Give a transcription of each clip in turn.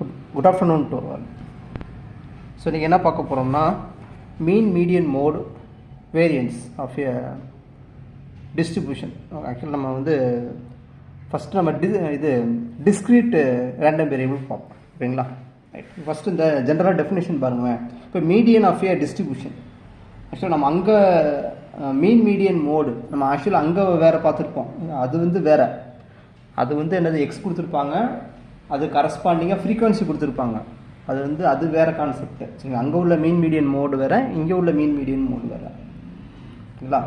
Good afternoon to all. So நீங்கள் என்ன பார்க்க போகிறோம்னா mean median mode variance of a distribution. ஆக்சுவலாக நம்ம வந்து ஃபஸ்ட்டு நம்ம டிஸ்க்ரீட் ரேண்டம் வேரியபிள் பார்ப்போம். ஓகேங்களா? ரைட். ஃபஸ்ட்டு இந்த ஜென்ரலாக டெஃபினேஷன் பாருங்கள். இப்போ மீடியன் ஆஃப் எ டிஸ்ட்ரிபியூஷன், ஆக்சுவலாக நம்ம அங்கே மீன் மீடியன் மோடு நம்ம ஆக்சுவலாக அங்கே வேறு பார்த்துருப்போம். அது வந்து வேறு, அது வந்து என்னது எக்ஸ் கொடுத்துருப்பாங்க, அது கரஸ்பாண்டிங்காக ஃப்ரீக்வன்சி கொடுத்துருப்பாங்க. அது வந்து அது வேறு கான்செப்ட். சரிங்க, அங்கே உள்ள மீன் மீடியன் மோடு வேறு, இங்கே உள்ள மீன் மீடியன் மோடு வேறு. ஓகேங்களா?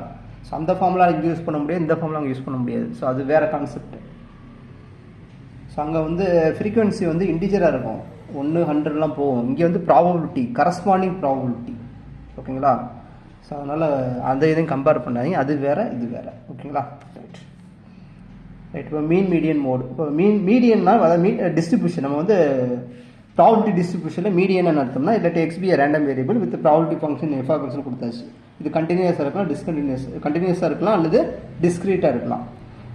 ஸோ அந்த ஃபார்முலா இங்கே யூஸ் பண்ண முடியாது, இந்த ஃபார்முலா அங்கே யூஸ் பண்ண முடியாது. ஸோ அது வேறு கான்செப்ட். ஸோ அங்கே வந்து ஃப்ரீக்வன்சி வந்து இன்டிஜராக இருக்கும், 1 100லாம் போகும். இங்கே வந்து ப்ராபபிலிட்டி, கரஸ்பாண்டிங் ப்ராபபிலிட்டி. ஓகேங்களா? ஸோ அதனால் அந்த இதையும் கம்பேர் பண்ணாதீங்க, அது வேறு இது வேறு. ஓகேங்களா? Right right. இப்போ மீன் மீடியன் மோடு, இப்போ மீடியன்னா அதாவது டிஸ்ட்ரிபியூஷன், நம்ம வந்து ப்ராபபிலிட்டி டிஸ்ட்ரிபியூஷனில் மீடியன் அர்த்தம்னா இல்லாட்டி x be random variable with probability function f of எக்ஸ்னு கொடுத்தாச்சு. இது கண்டினியூஸாக இருக்கலாம், கண்டினியூஸாக இருக்கலாம் அல்லது டிஸ்க்ரீட்டாக இருக்கலாம்.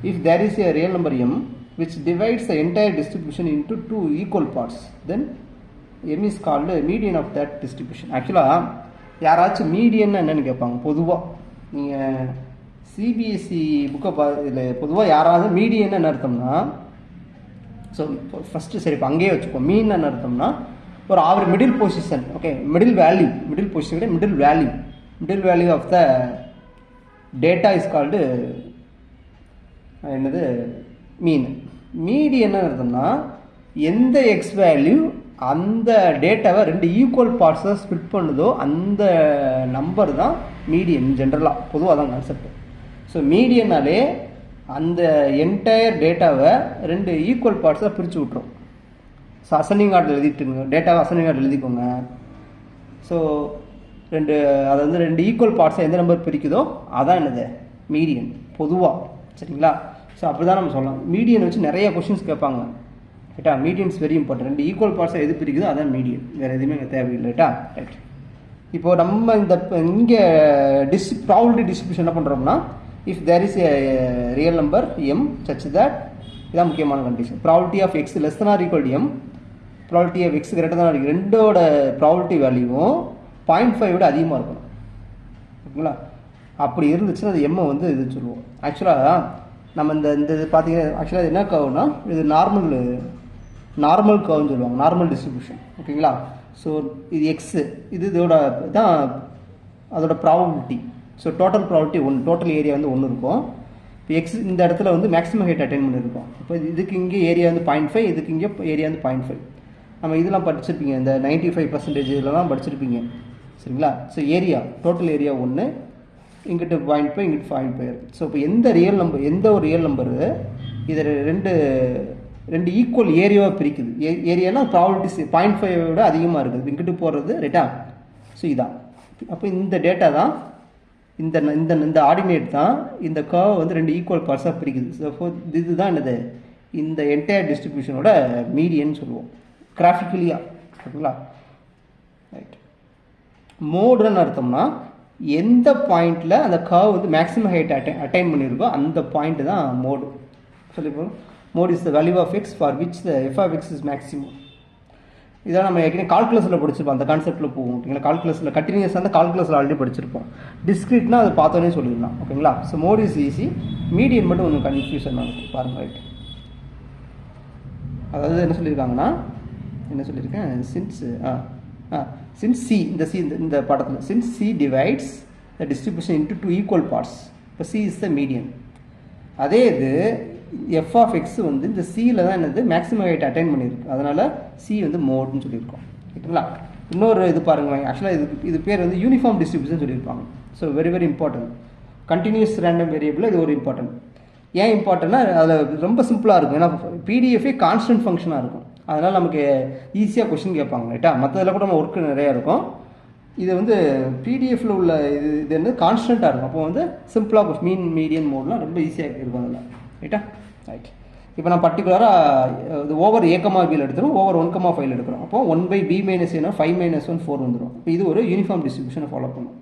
If there is a real number m which divides the entire distribution into 2 equal parts, then m is called median of that distribution. ஆக்சுவலாக யாராச்சும் மீடியன் என்னன்னு கேட்பாங்க. பொதுவாக நீங்கள் சிபிஎஸ்சி புக்கை இதில் பொதுவாக யாராவது மீடியன் என்ன அர்த்தம்னா, ஸோ ஃபஸ்ட்டு சரி இப்போ அங்கேயே வச்சுப்போம். மீன் என்ன அர்த்தம்னா ஒரு average middle position. Okay, middle position middle value of the data is called என்னது மீன். மீடியன் என்ன அர்த்தம்னா எந்த எக்ஸ் வேல்யூ அந்த டேட்டாவை 2 ஈக்குவல் பார்ட்ஸாக ஸ்பிட் பண்ணுதோ அந்த நம்பர் தான் மீடியன். ஜென்ரலாக பொதுவாக தான் கான்செப்ட். ஸோ மீடியனாலே அந்த என்டையர் டேட்டாவை 2 ஈக்குவல் பார்ட்ஸாக பிரித்து விட்ரும். ஸோ அசெண்டிங் ஆர்டர் எழுதிட்டுங்க, டேட்டாவை அசெண்டிங் ஆர்டர் எழுதிக்கோங்க. ஸோ அதை வந்து 2 ஈக்குவல் பார்ட்ஸாக எந்த நம்பர் பிரிக்குதோ அதான் என்னது மீடியன் பொதுவாக. சரிங்களா? ஸோ அப்படி தான் நம்ம சொல்லலாம். மீடியன் வச்சு நிறைய கொஷின்ஸ் கேட்பாங்க. ரைட்டா? Medians very important. 2 ஈக்குவல் பார்ட்ஸாக எது பிரிக்குதோ அதான் மீடியன், வேறு எதுவுமே இங்கே தேவையில்லை. ரைட்டா? ரைட். இப்போ நம்ம இந்த இங்கே ப்ராபபிலிட்டி டிஸ்ட்ரிபியூஷன் என்ன பண்ணுறோம்னா, if there is a real number m such that, இதான் முக்கியமான condition, probability of x less than or equal to m, probability of x greater than or equal, ரெண்டோட ப்ராபபிலிட்டி வேல்யூவும் 0.5 விட அதிகமாக இருக்கணும். ஓகேங்களா? அப்படி இருந்துச்சுன்னா அது எம்மை வந்து இது சொல்லுவோம். ஆக்சுவலாக நம்ம இந்த இது பார்த்தீங்கன்னா ஆக்சுவலாக என்ன கர்வ்னா இது நார்மல் கர்வ்னு சொல்லுவாங்க, நார்மல் டிஸ்ட்ரிபியூஷன். ஓகேங்களா? ஸோ இது எக்ஸு, இதோட தான் அதோட probability. So total probability 1, total area வந்து 1 இருக்கும். இப்போ எக்ஸ் இந்த இடத்துல வந்து மேக்ஸிமம் ஹைட் அட்டைன் பண்ணியிருக்கோம். இப்போ இதுக்கு இங்கே ஏரியா வந்து 0.5, இதுக்கு இங்கே ஏரியா வந்து 0.5. நம்ம இதெல்லாம் படிச்சிருப்பீங்க, இந்த 95% இதெல்லாம் படிச்சிருப்பீங்க. சரிங்களா? ஸோ ஏரியா டோட்டல் ஏரியா 1, இங்கிட்டு 0.5, இங்கிட்டு 0.5. ஸோ இப்போ எந்த ஒரு ரியல் நம்பரு இதை ரெண்டு ஈக்குவல் ஏரியாவாக பிரிக்குது. ஏரியானா ப்ராபபிலிட்டி 0.5 விட அதிகமாக இருக்குது, இங்கிட்டு போடுறது. ரைட்டா? ஸோ இதான். அப்போ இந்த டேட்டா தான் இந்த ஆர்டினேட் தான் இந்த கர்வ் வந்து 2 ஈக்குவல் பார்ட்ஸாக பிரிக்குது. ஸோ இதுதான் என்னது இந்த என்டையர் டிஸ்ட்ரிபியூஷனோட மீடியன் சொல்லுவோம் கிராஃபிக்கலியாக. ஓகேங்களா? ரைட். மோடுன்னு அர்த்தம்னா எந்த பாயிண்டில் அந்த கர்வ் வந்து மேக்ஸிமம் ஹைட் அட்டைன் பண்ணியிருக்கோ அந்த பாயிண்ட் தான் மோடு. சொல்லிப்போம், mode is the value of x for which the f of x is maximum. இதான் நம்ம ஏற்கனவே கால்குலஸில் படிச்சிருப்போம், அந்த கான்செப்ட்டில் போகும். ஓகேங்களா? கால்குலஸில் கண்டினியூஸாக அந்த கால்குலஸில் ஆல்ரெடி படிச்சிருப்போம். டிஸ்க்ரீட்னா அது பார்த்தோன்னே சொல்லிடலாம். ஓகேங்களா? So mode is easy, median மட்டும் கொஞ்சம் கன்ஃபியூஷனாக இருக்கும் பாருங்கள். ரைட். அதாவது என்ன சொல்லியிருக்காங்கன்னா, என்ன சொல்லியிருக்கேன், since C, இந்த படத்தில் since C divides the distribution into 2 equal parts, இப்போ C is the median. அதே இது f of x வந்து இந்த Cயில் தான் என்னது மேக்ஸிமம் ஹைட் அட்டைன் பண்ணியிருக்கு, அதனால் C வந்து மோட்னு சொல்லியிருக்கோம். ஓகேங்களா? இன்னொரு இது பாருங்கள், ஆக்சுவலாக இது பேர் வந்து யூனிஃபார்ம் டிஸ்ட்ரிபியூஷன் சொல்லியிருப்பாங்க. So very very important. Continuous random variable இது ஒரு இம்பார்ட்டன்ட். ஏன் இம்பார்ட்டன்னா அதில் ரொம்ப சிம்பிளாக இருக்கும், ஏன்னா பிடிஎஃபே கான்ஸ்டன்ட் ஃபங்க்ஷனாக இருக்கும். அதனால் நமக்கு ஈஸியாக கொஷின் கேட்பாங்க. ரைட்டா? மற்றதில் கூட நம்ம ஒர்க்கு நிறையா இருக்கும். இது வந்து பிடிஎஃப்பில் உள்ள இது வந்து கான்ஸ்டண்ட்டாக இருக்கும். அப்போ வந்து சிம்பிளாக மீடியன் மோட்லாம் ரொம்ப ஈஸியாக இருக்கும் அதில். ரைட்டா? ரைட். இப்போ நான் பர்டிகுலராக இது ஓவர் A,Bயில் எடுத்துரும், ஓவர் 1,5 எடுக்கிறோம். அப்போ 1/B - A 5 - 1 4 வந்துடும். இப்போ இது ஒரு யூனிஃபார்ம் டிஸ்ட்ரிபியூஷனை ஃபாலோ பண்ணும்.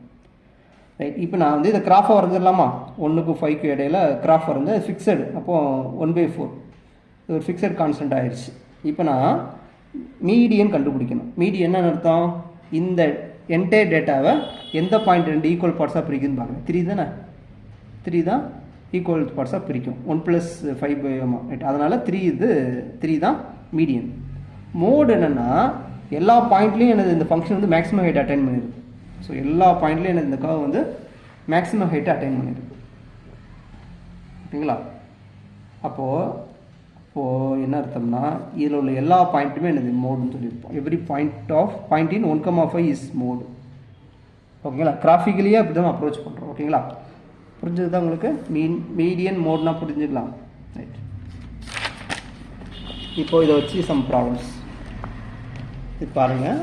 ரைட். இப்போ நான் வந்து இதை கிராஃபாக வரைஞ்சிடலாமா, 1க்கும் 5க்கும் இடையில கிராஃப் வரைஞ்சு ஃபிக்ஸடு. அப்போது 1/4 இது ஒரு ஃபிக்ஸட் கான்ஸ்டன்ட் ஆயிடுச்சு. இப்போ நான் மீடியன் கண்டுபிடிக்கணும். மீடியன் என்ன அர்த்தம்? இந்த என்டையர் டேட்டாவை எந்த பாயிண்ட் ரெண்டு ஈக்குவல் பார்ட்ஸாக பிரிக்குதுன்னு பார்க்கணும். 3 தானே, 3 தான் ஈக்குவல் பார்ட்ஸாக பிரிக்கும். 1 + 5 ரைட். அதனால் 3 தான் மீடியன். மோடு என்னென்னா எல்லா பாயிண்ட்லேயும் எனது இந்த ஃபங்க்ஷன் வந்து மேக்ஸிமம் ஹைட் அட்டைன் பண்ணியிருக்கு. ஸோ எல்லா பாயிண்ட்லேயும் எனக்கு இந்த கர்வ் வந்து மேக்ஸிமம் ஹைட்டை அட்டைன் பண்ணியிருக்கு. ஓகேங்களா? அப்போது என்ன அர்த்தம்னா இதில் உள்ள எல்லா பாயிண்ட்டுமே என்னது மோடுன்னு சொல்லியிருப்போம். Every point in 1,5 is mode. ஓகேங்களா? கிராஃபிக்கலியாக அப்படி தான் அப்ரோச் பண்ணுறோம். ஓகேங்களா? புரிஞ்சது தான் உங்களுக்கு? மீடியன் மோட்னா புரிஞ்சுக்கலாம். ரைட். இப்போ இதை வச்சு சம் ப்ராப்ளம்ஸ் இது பாருங்கள்.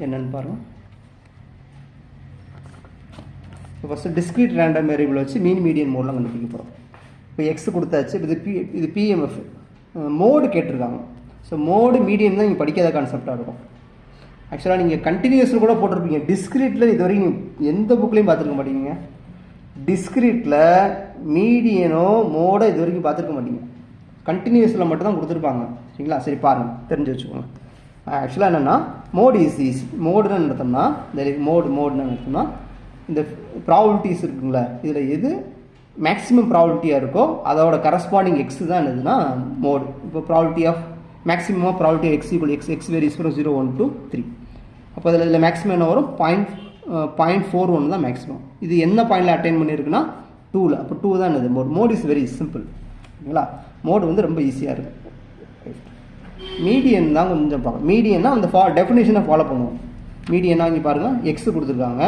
என்னென்னு பாருங்கள். இப்போ ஃபஸ்ட்டு டிஸ்க்ரீட் ரேண்டம் வேரியபிள் வச்சு மீடியன் மோட்லாம் கண்டுபிடிக்க போகிறோம். இப்போ எக்ஸ் கொடுத்தாச்சு. இது பிஎம்எஃப் மோடு கேட்டிருக்காங்க. ஸோ மோடு மீடியன் தான் நீங்கள் படிக்காத கான்செப்டாக இருக்கும். ஆக்சுவலாக நீங்கள் கண்டினியூஸில் கூட போட்டிருப்பீங்க. டிஸ்க்ரீட்டில் இது வரைக்கும் எந்த புக்லேயும் பார்த்துருக்க மாட்டீங்க. டிஸ்க்ரீட்டில் மீடியனோ மோடோ இது வரைக்கும் பார்த்துருக்க மாட்டீங்க. கண்டினியூஸில் மட்டும் தான் கொடுத்துருப்பாங்க. சரிங்களா? சரி பாருங்கள், தெரிஞ்சு வச்சுக்கோங்க. ஆக்சுவலாக என்னென்னா மோடு ஈஸி. மோடுன்னு நடத்தோம்னா மோடுன்னு நடத்தோம்னா இந்த ப்ராபபிலிட்டிஸ் இருக்குங்களா, இதில் எது மேக்ஸிமம் ப்ராபபிலிட்டியாக இருக்கோ அதோட கரஸ்பாண்டிங் எக்ஸ் தான் என்னதுன்னா மோடு. இப்போ probability of maximum probability of x equal x varies from 0, 1 to 3. அப்போ இதில் மேக்ஸிமம் என்ன வரும்? 0.41 தான் மேக்ஸிமம். இது என்ன பாயிண்டில் அட்டைன் பண்ணியிருக்குன்னா 2ல். அப்போ 2 தான் என்னது mode. Mode is very simple. ஓகேங்களா? மோடு வந்து ரொம்ப ஈஸியாக இருக்குது. மீடியன் தான் கொஞ்சம் பார்க்கலாம். மீடியன்னா அந்த டெஃபினேஷனை ஃபாலோ பண்ணுவோம். மீடியன்னா இங்கே பாருங்கள், எக்ஸ் கொடுத்துருக்காங்க.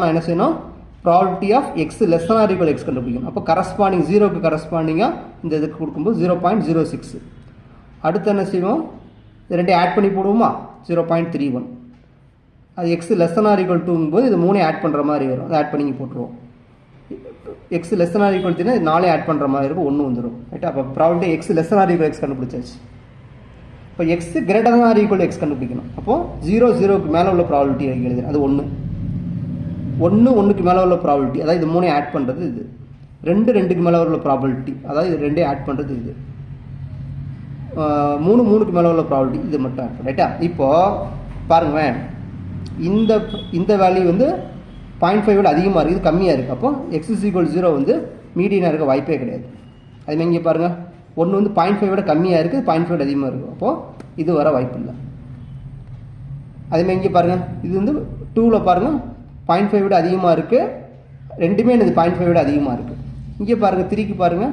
நான் என்ன செய்யணும்? Probability of x less than or equal x கண்டுபிடிக்கணும். அப்போ கரஸ்பாண்டிங் 0க்கு கரஸ்பாண்டிங்காக இந்த இதுக்கு கொடுக்கும்போது 0.06. அடுத்து என்ன செய்வோம்? இது ரெண்டையும் ஆட் பண்ணி போடுவோமா? 0.31. அது X less than or equal 2ங்கும்போது இது 3 ஆட் பண்ணுற மாதிரி வரும். அதை ஆட் பண்ணி போட்டுருவோம். X less than or equal 3 இது 4 ஆட் பண்ணுற மாதிரி இருக்கும். 1 வந்துடும். ரைட்டா? அப்போ probability x less than or equal X கண்டுபிடிச்சாச்சு. இப்போ X greater than or equal x கண்டுபிடிக்கணும். அப்போது 0க்கு மேலே உள்ள ப்ராபபிலிட்டி எழுதுறேன். அது 1க்கு மேலே உள்ள ப்ராபபிலிட்டி, அதாவது இது 3 ஆட் பண்ணுறது இது. 2க்கு மேலே உள்ள ப்ராபபிலிட்டி, அதாவது இது 2 ஆட் பண்ணுறது இது. 3க்கு மேலே உள்ள ப்ராபபிலிட்டி இது மட்டும் ஆட் பண்ண. ரைட்டா? இப்போது பாருங்கள், இந்த வேல்யூ வந்து 0.5 விட அதிகமாக இருக்குது, இது கம்மியாக இருக்குது. அப்போ எக்ஸ் இஸ் ஈக்குவல் 0 வந்து மீடியனாக இருக்க வாய்ப்பே கிடையாது. அதுமாதிரி இங்கே பாருங்கள், 1 வந்து 0.5 விட கம்மியாக இருக்குது, 0.5 விட அதிகமாக இருக்குது. அப்போது இது வர வாய்ப்பு இல்லை. அதேமாதிரி இங்கே பாருங்கள், இது வந்து 2ல் பாருங்கள் 0.5 விட அதிகமாக இருக்குது. ரெண்டுமே இது 0.5 விட அதிகமாக இருக்குது. இங்கே பாருங்கள் 3க்கு பாருங்கள்,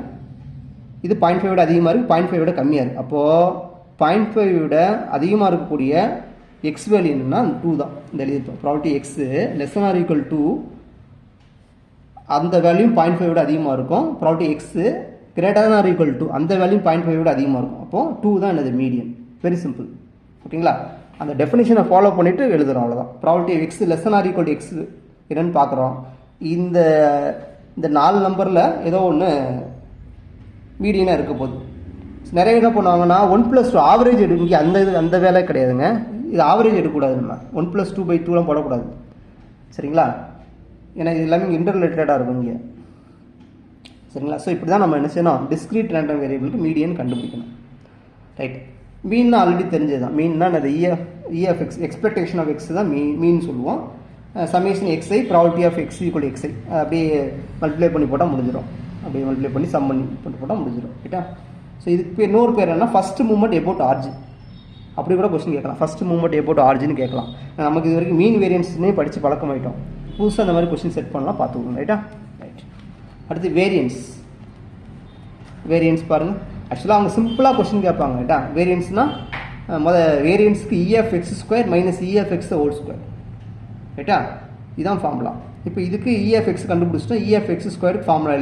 இது 0.5 விட அதிகமாக இருக்குது, 0.5 விட கம்மியாக இருக்குது. அப்போது 0.5 விட அதிகமாக இருக்கக்கூடிய எக்ஸ் வேல்யூ என்னன்னா 2 தான். இந்த எழுதிப்போம். Probability x less than or equal 2 அந்த வேல்யூ 0.5 விட அதிகமாக இருக்கும். Probability X greater than or equal 2 அந்த வேல்யூ 0.5 விட அதிகமாக இருக்கும். அப்போது 2 தான் என்னது மீடியன். Very simple. ஓகேங்களா? அந்த டெஃபினேஷனை ஃபாலோ பண்ணிவிட்டு எழுதுகிறோம். அவ்வளோதான். Probability x less than or equal X என்னன்னு பார்க்குறோம். இந்த 4 நம்பரில் ஏதோ ஒன்று மீடியனாக இருக்க போகுது. நிறைய என்ன பண்ணுவாங்கன்னா 1+2 ஆவரேஜ் எடுக்க. அந்த வேலை கிடையாதுங்க. இது ஆவரேஜ் எடுக்கக்கூடாது. நம்ம 1+2/2லாம் போடக்கூடாது. சரிங்களா? ஏன்னா இது எல்லாமே இன்டர் ரிலேட்டடாக இருக்கும் இங்கே. சரிங்களா? ஸோ இப்படி தான் நம்ம என்ன செய்யணும்? டிஸ்க்ரீட் ரேண்டம் வேரியபிளுக்கு மீடியன் கண்டுபிடிக்கணும். ரைட். மீன்னா ஆல்ரெடி தெரிஞ்சது தான். மீன்னா அந்த இஎஃப்எக்ஸ் எக்ஸ்பெக்டேஷன் ஆஃப் எக்ஸ் தான் மீன் சொல்லுவோம். Summation x i probability of x equal x i அப்படியே மல்டிப்ளை பண்ணி போட்டால் முடிஞ்சிடும். அப்படியே மல்டிப்ளை பண்ணி சம் பண்ணி போட்டால் முடிஞ்சிடும். ரைட்டா? ஸோ இதுக்கு இன்னொரு பேர் என்ன? First movement about origin. அப்படி கூட கொஸ்டின் கேட்கலாம். ஃபஸ்ட் மூவ்மெண்ட் எபவுட் ஆர்ஜின் கேட்கலாம். நமக்கு இது வரைக்கும் மீன் வேரியன்ஸ்னே படித்து பழக்கமாயிட்டோம். புதுசாக அந்த மாதிரி கொஸ்டின் செட் பண்ணலாம், பார்த்துக்கோங்க. ரைட்டா? ரைட். அடுத்து வேரியன்ஸ் பாருங்கள். ஆக்சுவலாக அவங்க சிம்பிளாக கொஸ்டின் கேட்பாங்க. ரைட்டா? வேரியன்ஸ்னால் வேரியன்ஸுக்கு EF(x² - EF(x²). ரைட்டா? இதுதான் ஃபார்முலா. இப்போ இதுக்கு EF(x) கண்டுபிடிச்சிட்டோம். EF(x²) ஃபார்முலா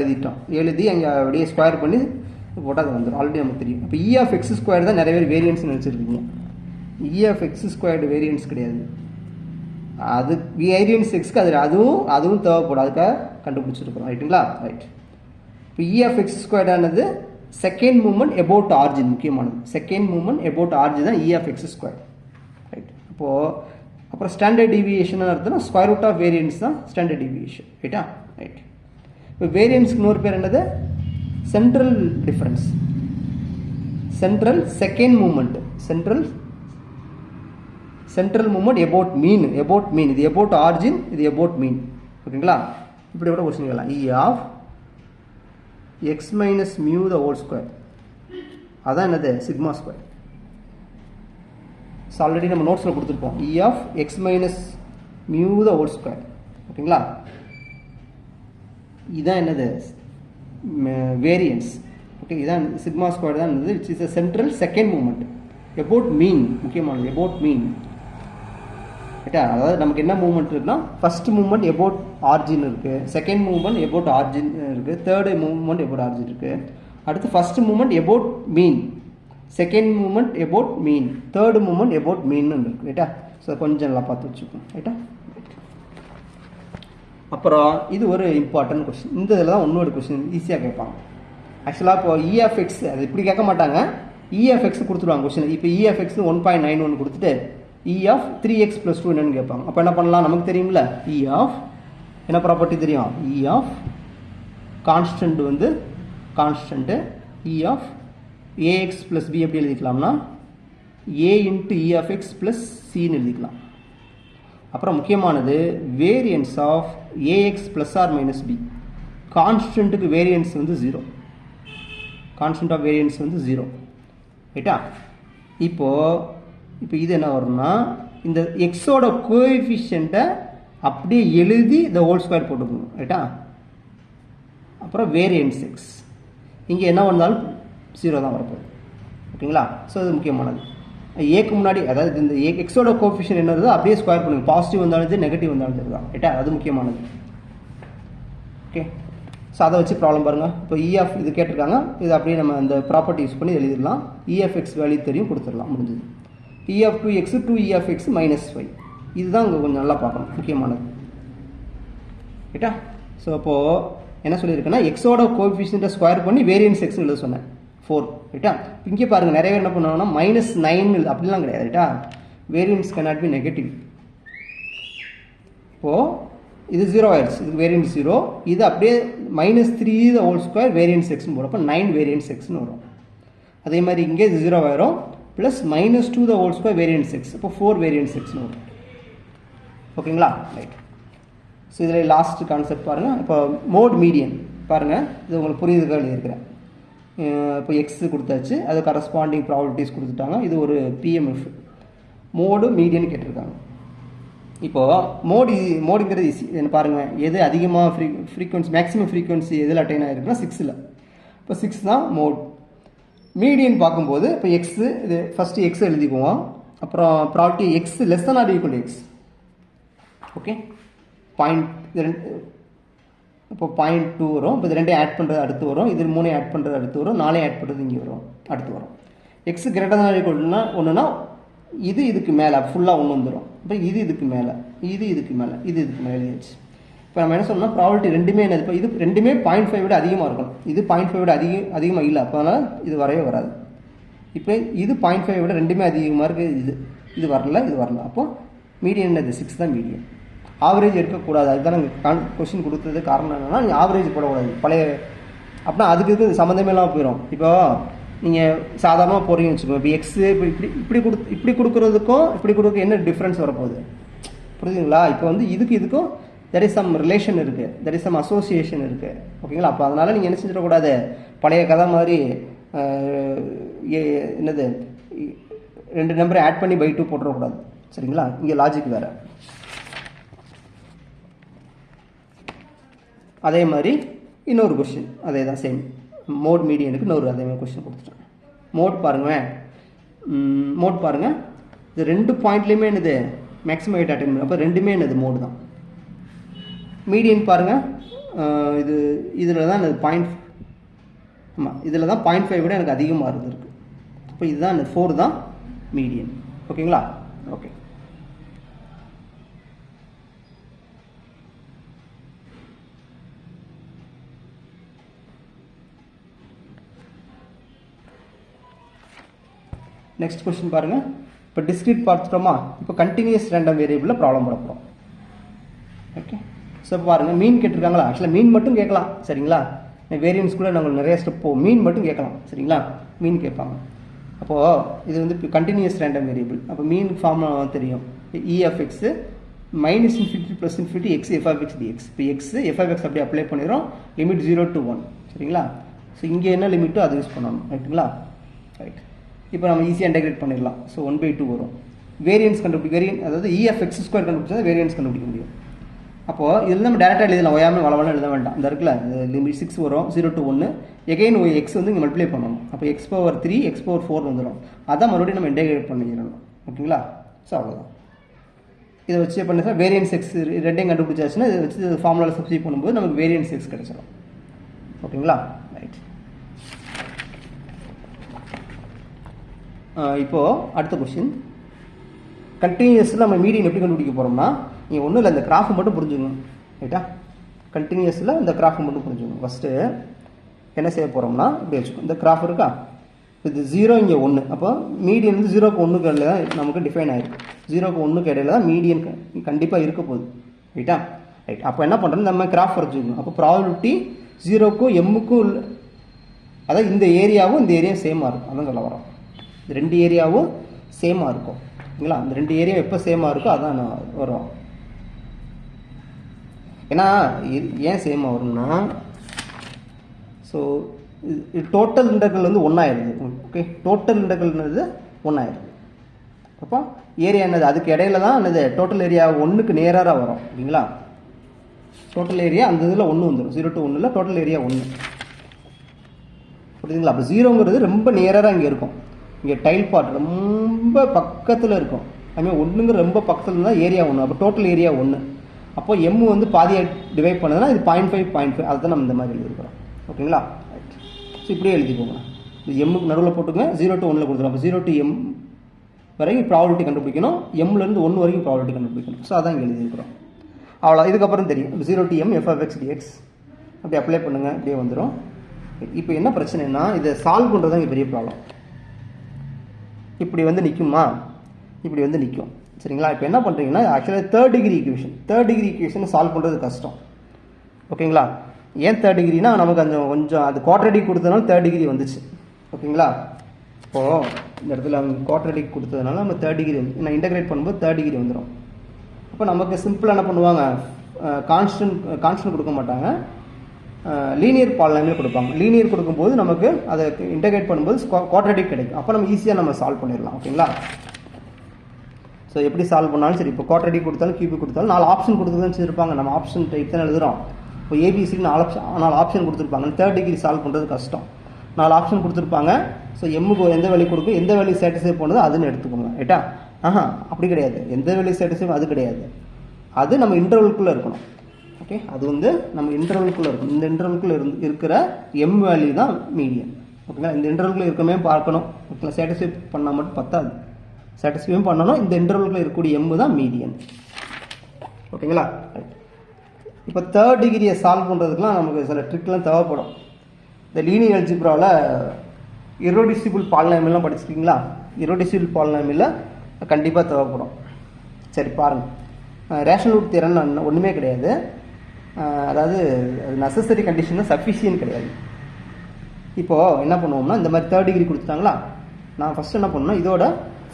எழுதி அங்கே அப்படியே ஸ்கொயர் பண்ணி போட்டால் அது வந்துடும். ஆல்ரெடி நமக்கு தெரியும். இப்போ EF(x² தான் நிறைய பேர் வேரியன்ஸ் நினச்சிருக்கீங்க. EF(x² வேரியன்ஸ் கிடையாது. அது வேரியன்ஸ் எக்ஸ்க்கு அதுவும் தேவைப்படும். அதுக்காக கண்டுபிடிச்சிருக்கிறோம். ரைட்டுங்களா? ரைட். இப்போ EF(x² ஆனது செகண்ட் மூவ்மெண்ட் எபவுட் ஆர்ஜின். முக்கியமானது செகண்ட் மூவ்மெண்ட் எபவுட் ஆர்ஜின் தான் EF(x²). ரைட். அப்புறம் ஸ்டாண்டர்ட் டீவியேஷன் அர்த்தம்னா ஸ்கொயர் ரூட் ஆஃப் வேரியன்ஸ் தான் ஸ்டாண்டர்ட் டீவியேஷன். ரைட்டா? ரைட். இப்போ வேரியன்ஸ்க்கு இன்னொரு பேர் என்னது? Central central second moment, central moment about mean, இது about ஆரிஜின், இது about மீன். ஓகேங்களா? இப்படி கூட கொஸ்டின் கேட்கலாம். E of x minus mu the whole square, அதான் என்னது சிக்மா ஸ்கொயர். ஆல்ரெடி நம்ம நோட்ஸில் கொடுத்துருப்போம். E of x minus mu the whole square. ஓகேங்களா? இதுதான் என்னது வேரியன்ஸ். ஓகே, இதான் சிக்மா ஸ்கொயர் தான் இருந்தது, which is a central second moment about mean. முக்கியமானது about மீன். ரைட்டா? அதாவது நமக்கு என்ன மூவ்மெண்ட் இருக்குன்னா, ஃபர்ஸ்ட் மூவ்மெண்ட் about ஆரிஜின் இருக்குது, செகண்ட் மூவ்மெண்ட் about ஆரிஜின் இருக்குது, தேர்டு மூவ்மெண்ட் about ஆரிஜின் இருக்குது, அடுத்து first movement about mean, second movement about mean, third movement about mean இருக்குது. ரைட்டா? ஸோ கொஞ்சம் நல்லா பார்த்து வச்சுக்கோங்க. ரைட்டா? அப்புறம் இது ஒரு இம்பார்ட்டன்ட் கொஸ்டின். இந்த இதில் தான் இன்னொரு கொஸ்டின் ஈஸியாக கேட்பாங்க. ஆக்சுவலாக இப்போ இஎஃப்எக்ஸ் அது இப்படி கேட்க மாட்டாங்க, இஎஃப்எக்ஸ் கொடுத்துருவாங்க கொஸ்டின். இப்போ இஎஃப்எக்ஸ் 1.91 கொடுத்துட்டு இ ஆஃப் 3x + 2 என்னன்னு கேட்பாங்க. அப்போ என்ன பண்ணலாம், நமக்கு தெரியும்ல, இ ஆஃப் என்ன ப்ராப்பர்ட்டி தெரியும், இ ஆஃப் கான்ஸ்டன்ட் வந்து constant, E of a x plus b எப்படி எழுதிக்கலாம்னா a into E of x plus சின்னு எழுதிக்கலாம். அப்புறம் முக்கியமானது variance of a x plus or minus b. கான்ஸ்டன்ட்டுக்கு வேரியன்ஸ் வந்து 0, கான்ஸ்டன்ட் ஆஃப் வேரியன்ஸ் வந்து 0. ரைட்டா? இப்போ இது என்ன வரும்னா, இந்த எக்ஸோட கோஎஃபிஷியண்ட்டை அப்படியே எழுதி இந்த ஹோல் ஸ்கொயர் போட்டுக்கணும். ரைட்டா? அப்புறம் வேரியன்ஸ் எக்ஸ் இங்கே என்ன வந்தாலும் 0 தான் வரப்போகுது. ஓகேங்களா? ஸோ இது முக்கியமானது. ஏக்கு முன்னாடி அதாவது இந்த எக்ஸோட கோஎஃபிஷியன்ட் என்ன வருதோ அப்படியே ஸ்கொயர் பண்ணுங்க. பாசிட்டிவ் வந்தாலும் சரி, நெகட்டிவ் வந்தாலும் சரி தான். ரைட்டா? அது முக்கியமானது. ஓகே, ஸோ அதை வச்சு ப்ராப்ளம் பாருங்கள். இப்போ இஎஃப் இது கேட்டிருக்காங்க, இது அப்படியே நம்ம அந்த ப்ராப்பர்ட்டி யூஸ் பண்ணி எழுதிடலாம். இஎஃப்எக்ஸ் வேல்யூ தெரியும், கொடுத்துடலாம், முடிஞ்சது. E of 2x 2 E of x minus 5, இதுதான் உங்கள் கொஞ்சம் நல்லா பார்க்கணும், முக்கியமானது. ரைட்டா? ஸோ அப்போது என்ன சொல்லியிருக்கேன்னா, எக்ஸோட கோஎஃபிஷியன்ட்டை ஸ்கொயர் பண்ணி வேரியன்ஸ் எக்ஸ்னு எழுத சொன்னேன் 4. ரைட்டா? இங்கே பாருங்கள், நிறைய பேர் என்ன பண்ணுவாங்கன்னா -9 அப்படிலாம் கிடையாது. ரைட்டா? Variance cannot be negative. இப்போது இது 0 ஆயிடுச்சு, இதுக்கு வேரியன்ஸ் 0, இது அப்படியே -3 the whole square வேரியன்ஸ் எக்ஸ்னு போகிறப்போ 9 வேரியன்ஸ் எக்ஸ்னு வரும். அதே மாதிரி இங்கே இது 0 ஆயிரும், plus -2 the whole square variance X, இப்போ 4 வேரியன்ஸ் எக்ஸ்னு வரும். ஓகேங்களா? ரைட். ஸோ இதில் லாஸ்ட் கான்செப்ட் பாருங்கள். இப்போ மோட் மீடியன் பாருங்கள், இது உங்களுக்கு புரியுதுக்காக எழுதியிருக்கிறேன். இப்போ எக்ஸ் கொடுத்தாச்சு, அது கரஸ்பாண்டிங் ப்ராபபிலிட்டிஸ் கொடுத்துட்டாங்க. இது ஒரு பிஎம்எஃப் மோடு மீடியன் கேட்டிருக்காங்க. இப்போது மோடுங்கிறது ஈஸி. என்ன பாருங்கள், எது அதிகமாக ஃப்ரீக்வன்சி மேக்ஸிமம் ஃப்ரீக்வன்சி எதில் அட்டைன் ஆகிருக்குன்னா 6ல். இப்போ 6 தான் மோட். மீடியன் பார்க்கும்போது இப்போ எக்ஸு, இது ஃபஸ்ட்டு எக்ஸ் எழுதிக்குவோம். அப்புறம் property x less than or equal to x. Okay, இது இப்போ 0.2 வரும். இப்போ இது 2 ஆட் பண்ணுறது அடுத்து வரும், இது 3 ஆட் பண்ணுறது அடுத்து வரும், 4 ஆட் பண்ணுறது இங்கே வரும், அடுத்து வரும். எக்ஸ் கிரேட்டர் than ஆர் ஈக்குவல்னா ஒன்றுனா இது இதுக்கு மேலே ஃபுல்லாக ஒன்று வந்துடும். இப்போ இது இதுக்கு மேலே, இது இதுக்கு மேலே, இது இதுக்கு மேலே எழுதியாச்சு. இப்போ நம்ம என்ன சொன்னோம்னா ப்ராபபிலிட்டி ரெண்டுமே என்னது, இப்போ இது ரெண்டுமே 0.5 விட அதிகமாக இருக்கணும். இது 0.5 விட அதிகமாக இல்லை, அப்போ அதனால் இது வரவே வராது. இப்போ இது 0.5 விட ரெண்டுமே அதிகமாக இருக்குது, இது வரல, இது வரல. அப்போது மீடியன் என்னது 6 தான் மீடியன். ஆவரேஜ் இருக்கக்கூடாது. அதுதான் நாங்கள் கொஸ்டின் கொடுத்தது காரணம் என்னென்னா, நீங்கள் ஆவரேஜ் போடக்கூடாது பழைய, அப்படின்னா அதுக்கு சம்மந்தமே இல்லாமல் போயிடும். இப்போ நீங்கள் சாதாரணமாக போகிறீங்கன்னு வச்சுக்கோங்க. இப்போ எக்ஸு இப்படி கொடுக்குறதுக்கும் இப்படி கொடுக்க என்ன டிஃப்ரென்ஸ் வரப்போகுது, புரியுதுங்களா? இப்போ வந்து இதுக்கும் தெர் இஸ் சம் ரிலேஷன் இருக்குது, தெர் இஸ் சம் அசோசியேஷன் இருக்குது. ஓகேங்களா? அப்போ அதனால் நீங்கள் என்ன செஞ்சிடக்கூடாது, பழைய கதை மாதிரி என்னது 2 நம்பரை ஆட் பண்ணி by 2 போட்டுறக்கூடாது. சரிங்களா? இங்கே லாஜிக் வேறு. அதே மாதிரி இன்னொரு கொஸ்டின் அதே தான், சேம் மோட் மீடியனுக்கு இன்னொரு அதே மாதிரி கொஸ்டின் கொடுத்துட்டேன். மோட் பாருங்களேன், மோட் பாருங்கள், இது 2 பாயிண்ட்லேயுமே என்னது மேக்ஸிமம் ஹைட் அட்டைன் பண்ணு, அப்போ ரெண்டுமே என்னது மோடு தான். மீடியன் பாருங்கள், இதில் தான் என்னது ஆமாம், இதில் தான் 0.5 விட எனக்கு அதிகமாக இருந்திருக்கு. இப்போ இதுதான் 4 தான் மீடியன். ஓகேங்களா? ஓகே. நெக்ஸ்ட் கொஸ்டின் பாருங்கள். இப்போ டிஸ்கிரீட் பார்த்துட்டோமா, இப்போ கண்டினியூஸ் ரேண்டம் வேரியபிளில் ப்ராப்ளம் போட போகிறோம். ஓகே, ஸோ இப்போ பாருங்கள், மீன் கேட்டிருக்காங்களா? ஆக்சுவலாக மீன் மட்டும் கேட்கலாம். சரிங்களா? வேரியன்ஸ் கூட நாங்கள் நிறைய ஸ்டெப் போவோம், மீன் மட்டும் கேட்கலாம். சரிங்களா? மீன் கேட்பாங்க. அப்போது இது வந்து கண்டினியூஸ் ரேண்டம் வேரியபிள். அப்போ மீன் ஃபார்ம் தெரியும், E of x minus infinity plus infinity x f of x dx. இப்போ எக்ஸ் எஃப் ஆஃப் எக்ஸ் அப்படியே அப்ளை பண்ணிடுறோம், லிமிட் 0 to 1. சரிங்களா? ஸோ இங்கே என்ன லிமிட்டோ அது யூஸ் பண்ணணும். ரைட்டுங்களா? ரைட். இப்போ நம்ம ஈஸியாக இன்டெகிரேட் பண்ணிடலாம். ஸோ 1/2 வரும். வேரியன்ஸ் அதாவது இ ஆஃப் எக்ஸ் ஸ்கொயர் கண்டுபிடிச்சா வேரியன்ஸ் கண்டுபிடிக்க முடியும். அப்போது இதில் நம்ம டேரெக்டாக எழுதலாம், ஒயாமல் வளவளம் எழுத வேண்டாம். இந்த இருக்குல்ல, லிமிட் 6 வரும், 0 to 1. எகைன் எக்ஸ் வந்து இங்கே மல்டிப்ளை பண்ணணும். அப்போ x⁻3 x⁻4 வந்துடும். அதான் மறுபடியும் நம்ம இன்டெகிரேட் பண்ணிடணும். ஓகேங்களா? ஸோ அவ்வளோதான். இதை வச்சு பண்ணினா வேரியன்ஸ் எக்ஸ் ரெண்டையும் கண்டுபிடிச்சாச்சுன்னா இதை வச்சு ஃபார்முலாவில் சப்ஸ்டிட் பண்ணும்போது நமக்கு வேரியன்ஸ் எக்ஸ் கிடைச்சிடும். ஓகேங்களா? ரைட். இப்போது அடுத்த கொஸ்டின், கண்டினியூஸில் நம்ம மீடியன் எப்படி கண்டுபிடிக்க போகிறோம்னா, நீங்கள் ஒன்றும் இல்லை, இந்த கிராஃபை மட்டும் புரிஞ்சுக்கணும். ரைட்டா? கண்டினியூஸில் இந்த கிராஃபை மட்டும் புரிஞ்சுக்கணும். ஃபஸ்ட்டு என்ன செய்ய போகிறோம்னா, இப்படி வச்சுக்கோம். இந்த கிராஃப் இருக்கா, இது 0 இங்கே 1. அப்போ மீடியன் வந்து 0க்கு 1க்கு இடையில தான் நமக்கு டிஃபைன் ஆகிருக்கு. 0க்கு 1க்கு இடையில தான் மீடியன் கண்டிப்பாக இருக்க போகுது. ரைட்டா? ரைட். அப்போ என்ன பண்ணுறோம், நம்ம கிராஃப் வரைச்சிக்கணும். அப்போ ப்ராபபிலிட்டி 0க்கும் எம்முக்கும், அதாவது இந்த ஏரியாவும் இந்த ஏரியாவும் சேமாக இருக்கும். அதான் சொல்ல வரோம். இந்த 2 ஏரியாவும் சேமாக இருக்கும். ஓகேங்களா? இந்த 2 ஏரியா எப்போ சேமாக இருக்கோ அதான் வரும். ஏன்னா ஏன் சேமாக வரும்னா, ஸோ டோட்டல் இன்டர்கல் வந்து 1 ஆயிடுது. ஓகே, டோட்டல் இன்டர்கல்ன்றது 1 ஆயிடுது. அப்போ ஏரியா என்னது, அதுக்கு இடையில தான் என்னது டோட்டல் ஏரியா 1க்கு நேராக வரும். ஓகேங்களா? டோட்டல் ஏரியா அந்த இதில் 1 வந்துடும். 0 to 1 டோட்டல் ஏரியா 1. புரியுதுங்களா? அப்போ 0ங்கிறது ரொம்ப நேராக இங்கே இருக்கும். இங்கே டைல் பார்ட் ரொம்ப பக்கத்தில் இருக்கும். அதுமாதிரி 1ங்கிற ரொம்ப பக்கத்தில் இருந்தால் ஏரியா 1. அப்போ டோட்டல் ஏரியா 1. அப்போ எம் வந்து பாதியாக டிவைட் பண்ணதுன்னா இது 0.5 அதுதான் நம்ம இந்த மாதிரி எழுதிருக்கிறோம். ஓகேங்களா? ரைட். ஸோ இப்படியே எழுதிக்கோங்க. இது எம்முக்கு நடுவில் போட்டுங்க, 0 to 1 கொடுத்துரும். அப்போ 0 to m வரைக்கும் ப்ராபபிலிட்டி கண்டுபிடிக்கணும், எம்லேருந்து 1 வரைக்கும் ப்ராபபிலிட்டி கண்டுபிடிக்கணும். ஸோ அதான் இங்கே எழுதியிருக்கிறோம். அவ்வளோ. இதுக்கப்புறம் தெரியும் 0 to m f of x dx. அப்படி அப்ளை பண்ணுங்கள், இப்படியே வந்துடும். இப்போ என்ன பிரச்சனைனா, இதை சால்வ் பண்ணுறது தான் இங்கே பெரிய ப்ராப்ளம். இப்படி வந்து நிற்குமா, இப்படி வந்து நிற்கும். சரிங்களா? இப்போ என்ன பண்ணுறீங்கன்னா, ஆக்சுவலாக தேர்ட் டிகிரி ஈக்குவேஷனை சால்வ் பண்ணுறது கஷ்டம். ஓகேங்களா? ஏன் தேர்ட் டிகிரினா, நமக்கு அந்த கொஞ்சம் அது குவாட்ரடிக் கொடுத்ததுனால தேர்ட் டிகிரி வந்துச்சு. ஓகேங்களா? இப்போது இந்த இடத்துல அவங்க குவாட்ரடிக் கொடுத்ததுனால நம்ம தேர்ட் டிகிரி வந்து நான் இன்டகிரேட் பண்ணும்போது தேர்ட் டிகிரி வந்துடும். அப்போ நமக்கு சிம்பிளாக என்ன பண்ணுவாங்க, கான்ஸ்டன்ட் கொடுக்க மாட்டாங்க, லீனியர் பாலினாமியல் கொடுப்பாங்க. லீனியர் கொடுக்கும்போது நமக்கு அதை இன்டகிரேட் பண்ணும்போது குவாட்ரடிக் கிடைக்கும். அப்போ நம்ம ஈஸியாக நம்ம சால்வ் பண்ணிடலாம். ஓகேங்களா? ஸோ எப்படி சால்வ் பண்ணாலும் சரி, இப்போ குவாட்ரடிக் கொடுத்தாலும் கியூபிக் கொடுத்தாலும் 4 ஆப்ஷன் கொடுத்து தான் வச்சுருப்பாங்க. நம்ம ஆப்ஷன் டைப் தான் எழுதுகிறோம். இப்போ ஏபிசிக்கு 4 ஆப்ஷன் கொடுத்துருப்பாங்க. தேர்ட் டிகிரி சால்வ் பண்ணுறது கஷ்டம். 4 ஆப்ஷன் கொடுத்துருப்பாங்க. ஸோ எம்முக்கு எந்த வேல்யூ கொடுக்கும், எந்த வேல்யூ சாட்டிஸ்ஃபை பண்ணுதோ அதுன்னு எடுத்துக்கோங்க. ரைட்டா? அப்படி கிடையாது, எந்த வேல்யூ சாட்டிஸ்ஃபை அது கிடையாது. அது நம்ம இன்டர்வலுக்குள்ளே இருக்கணும். ஓகே, அது வந்து நம்ம இன்டர்வலுக்குள்ளே இருக்கணும். இந்த இன்டர்வலுக்குள்ளே இருக்கிற எம் வேல்யூ தான் மீடியன். ஓகேங்களா? இந்த இன்டர்வலுக்குள்ளே இருக்கமே பார்க்கணும். ஓகேங்களா? சாட்டிஸ்ஃபை பண்ணால் மட்டும் பத்தாது, சாட்டிஸ்ஃபையும் பண்ணணும். இந்த இன்டர்வலுக்குள்ளே இருக்கக்கூடிய எம் தான் மீடியன். ஓகேங்களா? இப்போ தேர்ட் டிகிரியை சால்வ் பண்ணுறதுக்குலாம் நமக்கு சில ட்ரிக்லாம் தேவைப்படும். இந்த லீனியர் அல்ஜிப்ராவில் இரோடிசிபிள் பாலினாமியல்லாம் படிச்சிருக்கீங்களா? இரோடிசிபிள் பாலினாமியல்ல கண்டிப்பாக தேவைப்படும். சரி பாருங்கள், ரேஷனல் ரூட் தியரம்னு ஒன்றுமே கிடையாது. அதாவது அது நெசசரி கண்டிஷன், சஃபிஷியன்ட் கிடையாது. இப்போது என்ன பண்ணுவோம்னா, இந்த மாதிரி தேர்ட் டிகிரி கொடுத்துட்டாங்களா, நான் ஃபஸ்ட்டு என்ன பண்ணணும்னா இதோட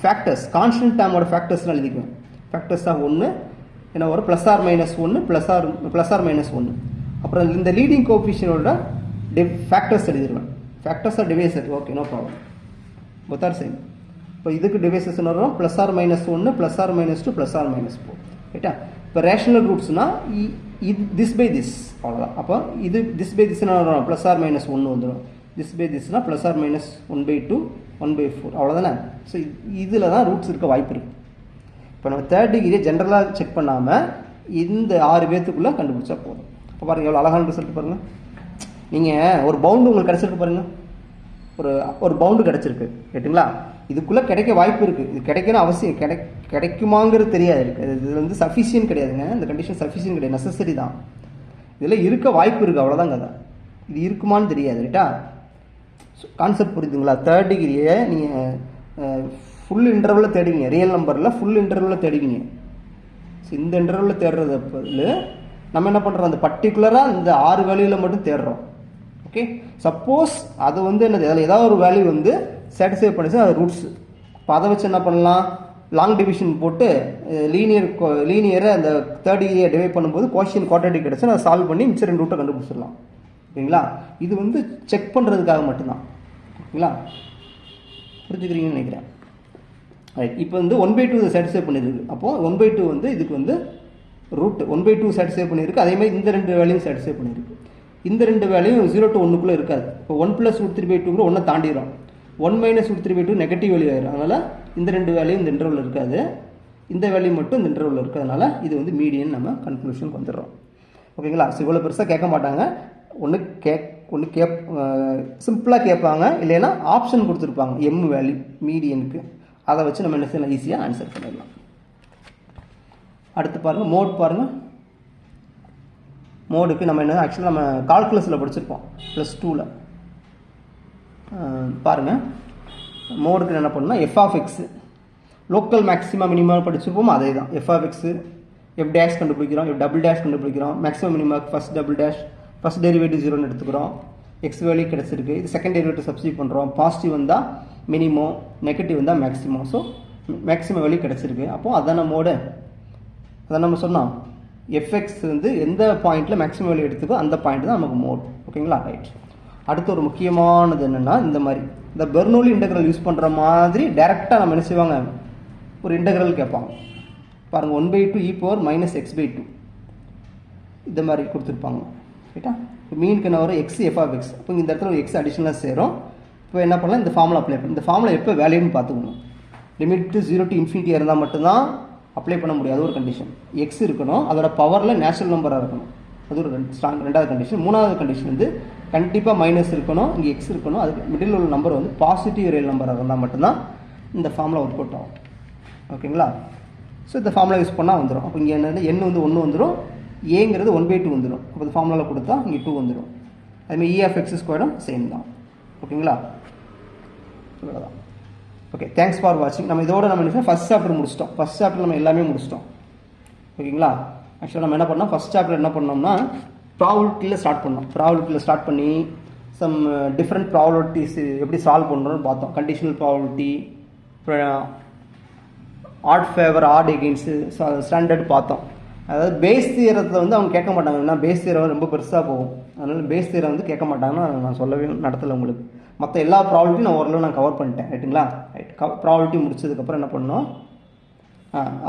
ஃபேக்டர்ஸ், கான்ஸ்டன்ட் டேர்மோட ஃபேக்டர்ஸ்லாம் எழுதிக்குவேன். ஃபேக்டர்ஸ் ஆஃப் 1 என்ன வரும், +or-1 +or-1. அப்புறம் இந்த லீடிங் கோஎஃபிஷியன்ட்டோட ஃபேக்டர்ஸ் எழுதிடுவேன். Factors or divisor. Okay, no problem, both are same. இப்போ இதுக்கு டிவைசஸ் வரும் +or-1 +or-2 +or-4. ரைட்டா? இப்போ ரேஷனல் ரூட்ஸ்னால் இது திஸ் பை திஸ், அவ்வளோதான். அப்போ இது திஸ் பை திஸ்னா வரும் +or-1 வந்துடும். திஸ் பை திஸ்னால் +or-1/2 1/4, அவ்வளோதானே. ஸோ இதில் தான் ரூட்ஸ் இருக்க வாய்ப்பு இருக்குது. இப்போ நம்ம தேர்ட் டிகிரியை ஜென்ரலாக செக் பண்ணாமல் இந்த 6 பேர்த்துக்குள்ளே கண்டுபிடிச்சா போதும். இப்போ பாருங்கள் எவ்வளோ அழகான ரிசல்ட் பாருங்கள். நீங்கள் ஒரு பவுண்டு உங்களுக்கு கிடச்சிருக்கு பாருங்கள், ஒரு பவுண்டு கிடச்சிருக்கு. கேட்டுங்களா? இதுக்குள்ளே கிடைக்க வாய்ப்பு இருக்குது. இது கிடைக்கணும் அவசியம், கிடைக்குமாங்கிறது தெரியாது. இது வந்து சஃபிஷியன்ட் கிடையாதுங்க. இந்த கண்டிஷன் சஃபிஷியன்ட் கிடையாது, நெசசரி தான். இதில் இருக்க வாய்ப்பு இருக்குது, அவ்வளோதாங்க. தான் இது இருக்குமான்னு தெரியாது. ரைட்டா? கான்செப்ட் புரியுதுங்களா? தேர்ட் டிகிரியை நீங்கள் ஃபுல் இன்டர்வலில் தேடுவீங்க, ரியல் நம்பரில் ஃபுல் இன்டர்வலில் தேடுவீங்க. ஸோ இந்த இன்டர்வலில் தேடுறது நம்ம என்ன பண்ணுறோம், அந்த பர்டிகுலராக இந்த 6 வேல்யூவில் மட்டும் தேடுறோம். ஓகே. சப்போஸ் அது வந்து என்னது, அதில் ஏதாவது ஒரு வேல்யூ வந்து சாட்டிஸ்ஃபை பண்ணிச்சு, அது ரூட்ஸ். இப்போ அதை வச்சு என்ன பண்ணலாம், லாங் டிவிஷன் போட்டு லீனியரை அந்த தேர்ட் டிகிரியை டிவைட் பண்ணும்போது கோஷியன் குவாட்ரேட்டிக் கிடச்சி அதை சால்வ் பண்ணி மிச்சம் 2 ரூட்டை கண்டுபிடிச்சிடலாம். ஓகேங்களா. இது வந்து செக் பண்ணுறதுக்காக மட்டும்தான். ஓகேங்களா, புரிஞ்சுக்கிறீங்கன்னு நினைக்கிறேன். ரைட். இப்போ வந்து 1/2 சாட்டிஸ்ஃபை பண்ணியிருக்கு. அப்போது 1/2 வந்து இதுக்கு வந்து ரூட் 1/2 சாட்டிஸ்ஃபை பண்ணியிருக்கு. அதேமாதிரி இந்த 2 வேல்யூயும் சாட்டிஸ்ஃபை பண்ணியிருக்கு. இந்த 2 வேல்யூயும் 0 to 1 இருக்காது. இப்போ 1 + √3/2 ஒன்றை தாண்டிடும். 1 - √3/2 நெகட்டிவ் வேல்யூ ஆயிரும். அதனால் இந்த 2 வேல்யூ இந்த இன்டர்வல் இருக்காது, இந்த வேல்யூ மட்டும் இந்த இன்டர்வல் இருக்கிறதுனால இது வந்து மீடியன் நம்ம கன்க்ளூஷனுக்கு வந்துடுறோம். ஓகேங்களா. ஸோ இவ்வளோ பெருசாக கேட்க மாட்டாங்க. ஒன்று சிம்பிளாக கேட்பாங்க, இல்லைன்னா ஆப்ஷன் கொடுத்துருப்பாங்க எம் வேல்யூ மீடியனுக்கு. அதை வச்சு நம்ம என்ன செய்யலாம், ஈஸியாக ஆன்சர் பண்ணிடலாம். அடுத்து பாருங்கள், மோட் பாருங்கள். மோடுக்கு நம்ம என்ன ஆக்சுவலாக நம்ம கால்குலஸில் படிச்சிருப்போம் +2ல். பாருங்கள், மோடுக்கு என்ன பண்ணணும்னா f(x) லோக்கல் மேக்ஸிமா மினிமா படிச்சிருப்போம். அதே தான் f(x) f' கண்டுபிடிக்கிறோம், f" கண்டுபிடிக்கிறோம். Maximum minima first double dash, first derivative 0ன்னு எடுத்துக்கிறோம். எக்ஸ் வேல்யூ கிடச்சிருக்கு. இது செகண்ட் டெரிவேட்டிவ் சப்ஸ்டிட் பண்ணுறோம். பாசிட்டிவ் வந்தால் மினிமோ, நெகட்டிவ் வந்தால் மேக்ஸிமம். ஸோ மேக்ஸிமம் வேல்யூ கிடச்சிருக்கு. அப்போது அதான மோடு. அதான் நம்ம சொன்னோம், fx வந்து எந்த பாயிண்ட்டில் மேக்ஸிமம் வேல்யூ எடுத்துக்கோ அந்த பாயிண்ட் தான் நமக்கு மோட். ஓகேங்களா. ரைட். அடுத்து ஒரு முக்கியமானது என்னென்னா, இந்த மாதிரி இந்த பெர்னோலி இன்டெக்ரல் யூஸ் பண்ணுற மாதிரி டேரெக்டாக நம்ம என்ன செய்வாங்க, ஒரு இன்டெக்ரல் கேட்பாங்க. பாருங்கள், 1/2 e⁻ (x/2) இந்த மாதிரி கொடுத்துருப்பாங்க. ரைட்டா. இப்போ மீனுக்கு என்ன வரும், எக்ஸ் f(x). இப்போ இந்த இடத்துல ஒரு எக்ஸ் அடிஷனலாக சேரும். இப்போ என்ன பண்ணலாம், இந்த ஃபார்முலா அப்ளை பண்ணலாம். இந்த ஃபார்முலா எப்போ வேல்யூன்னு பார்த்துக்கணும். லிமிட் 0 to ∞ இருந்தால் மட்டும்தான் அப்ளை பண்ண முடியும். அது ஒரு கண்டிஷன். எக்ஸ் இருக்கணும், அதோட பவரில் நேச்சுரல் நம்பராக இருக்கணும். அது ஒரு ரெண்டாவது கண்டிஷன். மூணாவது கண்டிஷன் வந்து கண்டிப்பாக மைனஸ் இருக்கணும், இங்கே எக்ஸ் இருக்கணும். அதுக்கு மிடில் உள்ள நம்பர் வந்து பாசிட்டிவ் ரியல் நம்பராக இருந்தால் மட்டும்தான் இந்த ஃபார்முலா ஒர்க் அவுட் ஆகும். ஓகேங்களா. ஸோ இந்த ஃபார்முலா யூஸ் பண்ணால் வந்துடும். அப்போ இங்கே என்ன, எண் வந்து 1 வந்துடும், ஏங்கிறது 1/2 வந்துடும். அப்போ இந்த ஃபார்முலாவில் கொடுத்தா இங்கே 2 வந்துடும். அதுமாதிரி e(x²) சேம் தான். ஓகேங்களா. இவ்வளோதான். ஓகே, தேங்க்ஸ் ஃபார் வாட்சிங். நம்ம இதோட நம்ம ஃபஸ்ட் சாப்டர் முடிச்சிட்டோம். ஃபஸ்ட் சாப்டர் நம்ம எல்லாமே முடிச்சிட்டோம். ஓகேங்களா. ஆக்சுவலாக நம்ம என்ன பண்ணோம், ஃபஸ்ட் சாப்டர் என்ன பண்ணோம்னா ப்ராபபிலிட்டியில் ஸ்டார்ட் பண்ணோம். ப்ராபபிலிட்டியில் ஸ்டார்ட் பண்ணி சம் டிஃப்ரெண்ட் ப்ராபபிலிட்டிஸ் எப்படி சால்வ் பண்ணுறோன்னு பார்த்தோம். Conditional probability, odds favour, odds against, standard பார்த்தோம். அதாவது பேஸ் தியரத்தில் வந்து அவங்க கேட்க மாட்டாங்க, ஏன்னா பேஸ் தியரம் ரொம்ப பெருசாக போகும். அதனால் பேஸ் தியரம் வந்து கேட்க மாட்டாங்கன்னு நான் சொல்லவே நடத்தலை உங்களுக்கு. மற்ற எல்லா ப்ராபபிலிட்டியும் நான் ஓரளவு நான் கவர் பண்ணிட்டேன். ரைட்டுங்களா. ரைட். ப்ராபபிலிட்டி முடிச்சதுக்கப்புறம் என்ன பண்ணோம்,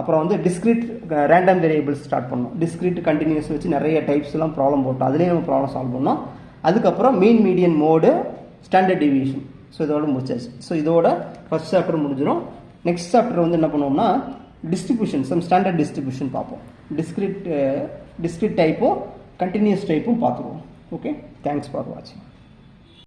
அப்புறம் வந்து டிஸ்க்ரீட் ரேண்டம் வேரியபிள்ஸ் ஸ்டார்ட் பண்ணோம். டிஸ்க்ரீட் கண்டினியூஸ் வச்சு நிறைய டைப்ஸ்லாம் ப்ராப்ளம் போட்டோம். அதுலேயே நம்ம ப்ராப்ளம் சால்வ் பண்ணோம். அதுக்கப்புறம் mean, median, mode, standard deviation. So இதோட முடிச்சாச்சு. ஸோ இதோட ஃபஸ்ட் சாப்டர் முடிஞ்சிடும். நெக்ஸ்ட் சாப்டர் வந்து என்ன பண்ணுவோம்னா டிஸ்ட்ரிபியூஷன், சம் ஸ்டாண்டர்ட் டிஸ்ட்ரிபியூஷன் பார்ப்போம். டிஸ்க்ரீட் டைப்பும் கண்டினியூஸ் டைப்பும் பார்த்துருவோம். ஓகே, தேங்க்ஸ் ஃபார் வாட்சிங்.